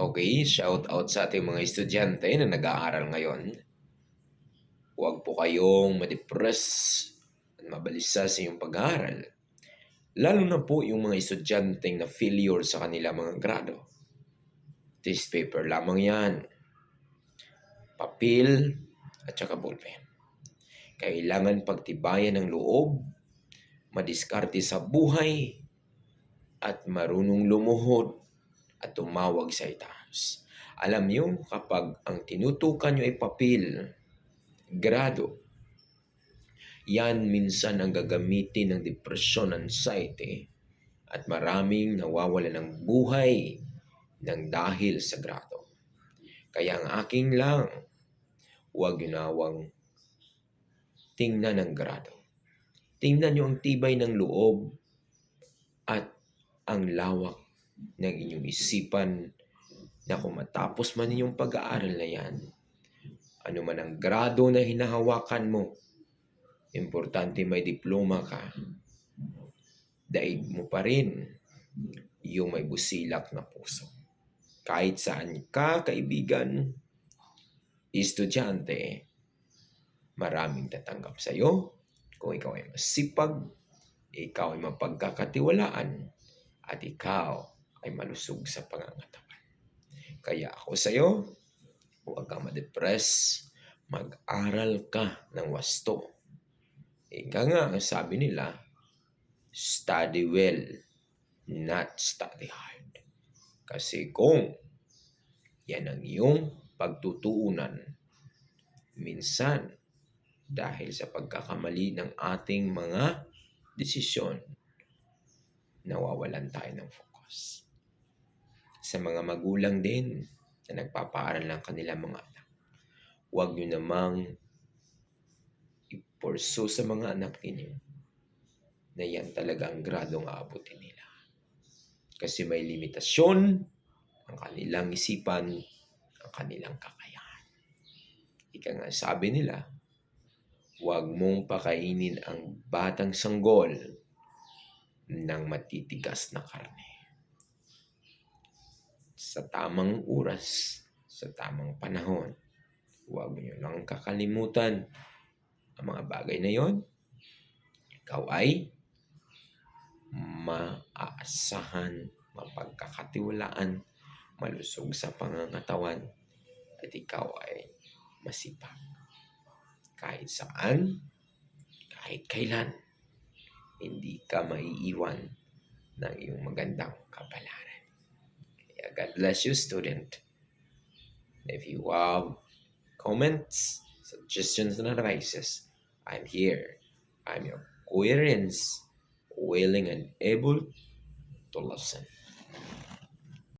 Okay, shout out sa ating mga estudyante na nag-aaral ngayon. Huwag po kayong ma-depress at mabalisa sa iyong pag-aaral. Lalo na po yung mga estudyanteng na failure sa kanila mga grado. Test paper lamang yan. Papel at saka ballpen. Kailangan pagtibayan ng loob, madiskarte sa buhay, at marunong lumuhod at tumawag sa itaas. Alam niyo, kapag ang tinutukan niyo ay papel, grado, yan minsan ang gagamitin ng depression, anxiety, at maraming nawawala ng buhay ng dahil sa grado. Kaya ang aking lang, huwag ginawang tingnan ng grado. Tingnan niyo ang tibay ng loob at ang lawak ng inyong isipan na kung matapos man inyong pag-aaral na yan, ano man ang grado na hinahawakan mo, importante may diploma ka, daig mo pa rin yung may busilak na puso. Kahit saan ka, kaibigan, estudyante, maraming tatanggap sa iyo kung ikaw ay masipag, ikaw ay mapagkakatiwalaan, at ikaw ay malusog sa pangangatawan. Kaya ako sa iyo, huwag kang ma-depress, mag-aral ka ng wasto. Ika nga, ang sabi nila, study well, not study hard. Kasi kung yan ang iyong pagtutuunan, minsan dahil sa pagkakamali ng ating mga desisyon, nawawalan tayo ng focus. Sa mga magulang din na nagpapaaral ng kanilang mga anak, huwag nyo namang iporso sa mga anak ninyo na yan talaga ang gradong aabutin nila. Kasi may limitasyon ang kanilang isipan, ang kanilang kakayahan. Ika nga sabi nila, huwag mong pakainin ang batang sanggol ng matitigas na karne. Sa tamang oras, sa tamang panahon, huwag niyo lang kakalimutan ang mga bagay na yon. Ikaw ay maaasahan, mapagkakatiwalaan, malusog sa pangangatawan, at ikaw ay masipag. Kahit saan, kahit kailan, hindi ka maiiwan ng iyong magandang kapalaran. Kaya God bless you, student. If you have comments, suggestions, and advices, I'm here. I'm your Kuya Renz, willing and able to listen.